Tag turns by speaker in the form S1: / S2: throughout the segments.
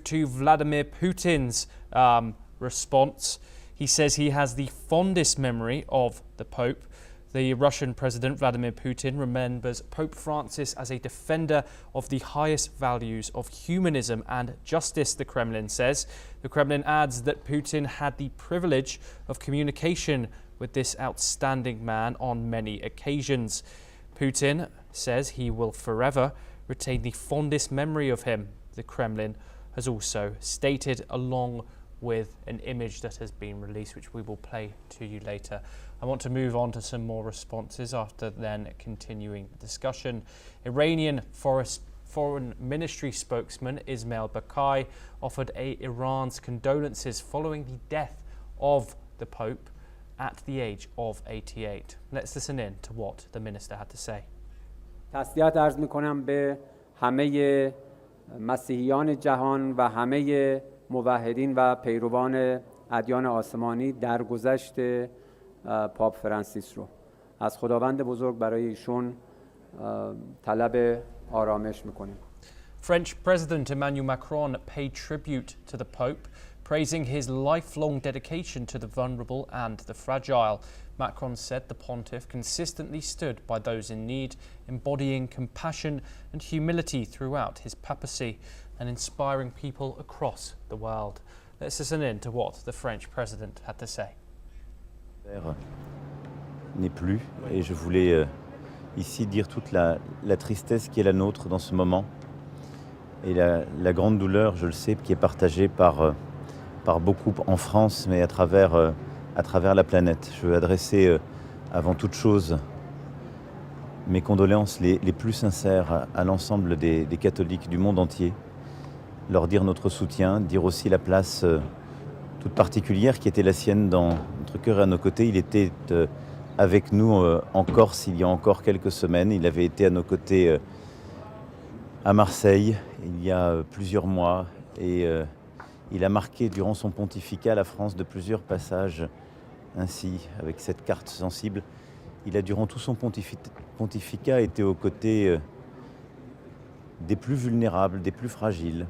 S1: to Vladimir Putin's response. He says he has the fondest memory of the Pope. The Russian President Vladimir Putin remembers Pope Francis as a defender of the highest values of humanism and justice, the Kremlin says. The Kremlin adds that Putin had the privilege of communication with this outstanding man on many occasions. Putin says he will forever retain the fondest memory of him, the Kremlin has also stated, along with an image that has been released, which we will play to you later. I want to move on to some more responses after then continuing the discussion. Iranian Foreign Ministry spokesman Ismail Baqai offered Iran's condolences following the death of the Pope at the age of 88. Let's listen in to what the minister had to say.
S2: تسلیت عرض می‌کنم به همه مسیحیان جهان و همه موحدین و پیروان ادیان آسمانی در گذشت پاپ فرانسیس رو از خداوند بزرگ برای ایشون طلب آرامش می‌کنیم.
S1: French President Emmanuel Macron paid tribute to the Pope, praising his lifelong dedication to the vulnerable and the fragile. Macron said the pontiff consistently stood by those in need, embodying compassion and humility throughout his papacy and inspiring people across the world. Let's listen in to what the French president had to say.
S3: N'est plus, et je voulais ici dire toute la tristesse qui est la nôtre dans ce moment et la grande douleur, je le sais, qui est partagée par beaucoup en France, mais à travers la planète. Je veux adresser avant toute chose mes condoléances les plus sincères à l'ensemble des catholiques du monde entier, leur dire notre soutien, dire aussi la place toute particulière qui était la sienne dans notre cœur et à nos côtés. Il était avec nous en Corse il y a encore quelques semaines. Il avait été à nos côtés à Marseille il y a plusieurs mois et il a marqué durant son pontificat la France de plusieurs passages ainsi, avec cette carte sensible. Il a durant tout son pontificat été aux côtés des plus vulnérables, des plus fragiles,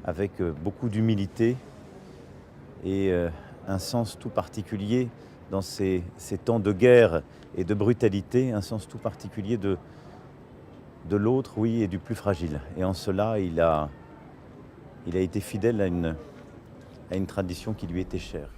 S3: avec beaucoup d'humilité et un sens tout particulier dans ces temps de guerre et de brutalité, un sens tout particulier de l'autre, oui, et du plus fragile. Et en cela, il a été fidèle à une tradition qui lui était chère.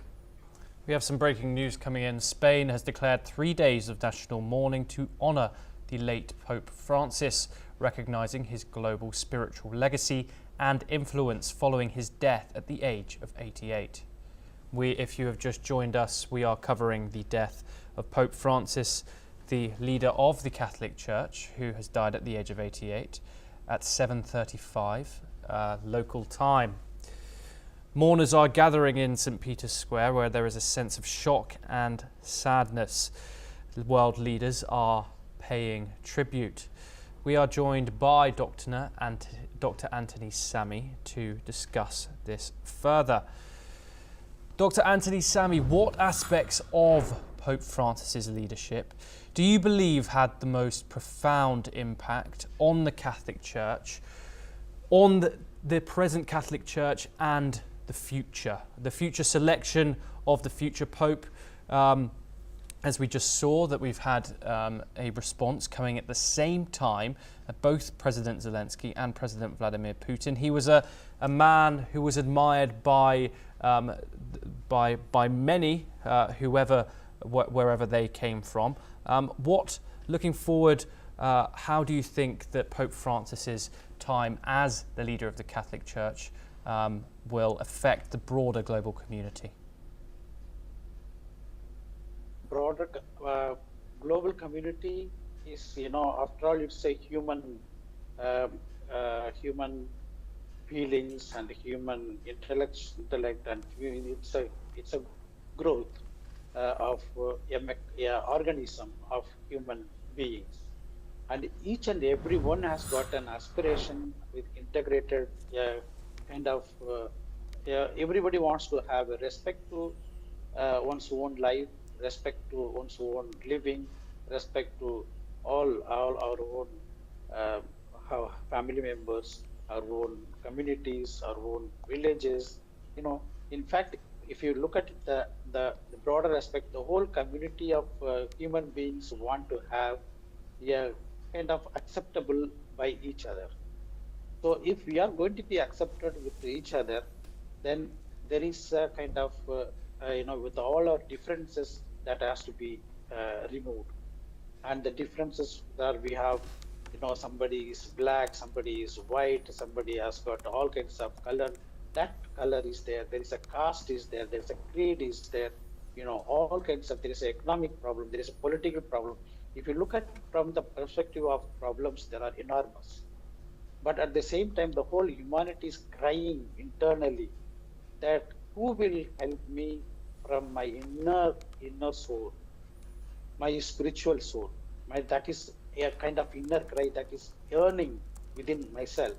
S1: We have some breaking news coming in. Spain has declared 3 days of national mourning to honour the late Pope Francis, recognising his global spiritual legacy and influence following his death at the age of 88. If you have just joined us, we are covering the death of Pope Francis, the leader of the Catholic Church, who has died at the age of 88 at 7:35 local time. Mourners are gathering in St. Peter's Square, where there is a sense of shock and sadness. The world leaders are paying tribute. We are joined by Dr. Anthony Sami to discuss this further. Dr. Anthony Sami, what aspects of Pope Francis's leadership do you believe had the most profound impact on the Catholic Church, on the present Catholic Church and the future selection of the future Pope? As we just saw, that we've had a response coming at the same time at both President Zelensky and President Vladimir Putin. He was a man who was admired by many, wherever they came from. Looking forward, how do you think that Pope Francis's time as the leader of the Catholic Church will affect the broader global community?
S4: Broader global community is, after all, it's a human feelings and human intellect, and it's a growth of a organism of human beings, and each and every one has got an aspiration with integrated kind of everybody wants to have a respect to one's own life, respect to one's own living, respect to all our own family members, our own communities, our own villages. You know, in fact, if you look at the broader aspect, the whole community of human beings want to have a kind of acceptable by each other. So if we are going to be accepted with each other, then there is a kind of, with all our differences that has to be removed. And the differences that we have, somebody is black, somebody is white, somebody has got all kinds of color. That color is there. There is a caste is there. There is a creed is there. All kinds of, there is an economic problem. There is a political problem. If you look at from the perspective of problems, there are enormous. But at the same time, the whole humanity is crying internally that who will help me from my inner soul, my spiritual soul. That is a kind of inner cry that is yearning within myself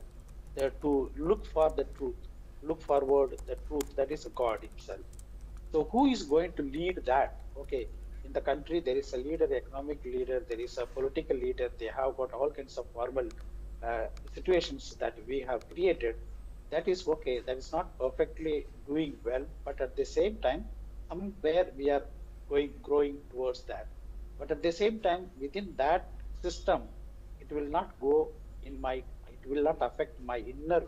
S4: to look for the truth, look forward the truth that is God himself. So who is going to lead that? Okay, in the country, there is a leader, economic leader, there is a political leader. They have got all kinds of formal situations that we have created. That is okay. That is not perfectly doing well, but at the same time, somewhere we are growing towards that. But at the same time, within that system, it will not affect my inner,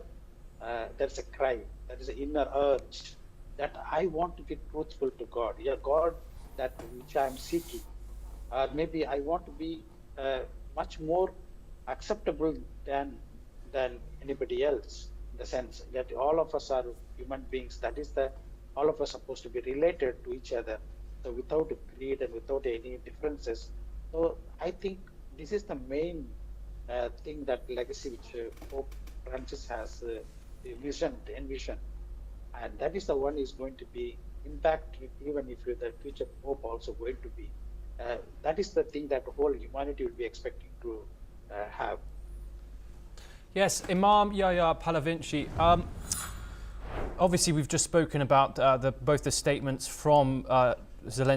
S4: there's a cry, there is an inner urge that I want to be truthful to God, God that which I am seeking. Or maybe I want to be much more acceptable than anybody else, in the sense that all of us are human beings. That is all of us are supposed to be related to each other. So without greed and without any differences. So I think this is the main thing, that legacy which Pope Francis has envisioned. And that is the one is going to be impacted, even if the future Pope also going to be. That is the thing that the whole humanity will be expecting to have.
S1: Yes, Imam Yahya Palavinci. Obviously, we've just spoken about both the statements from Zelensky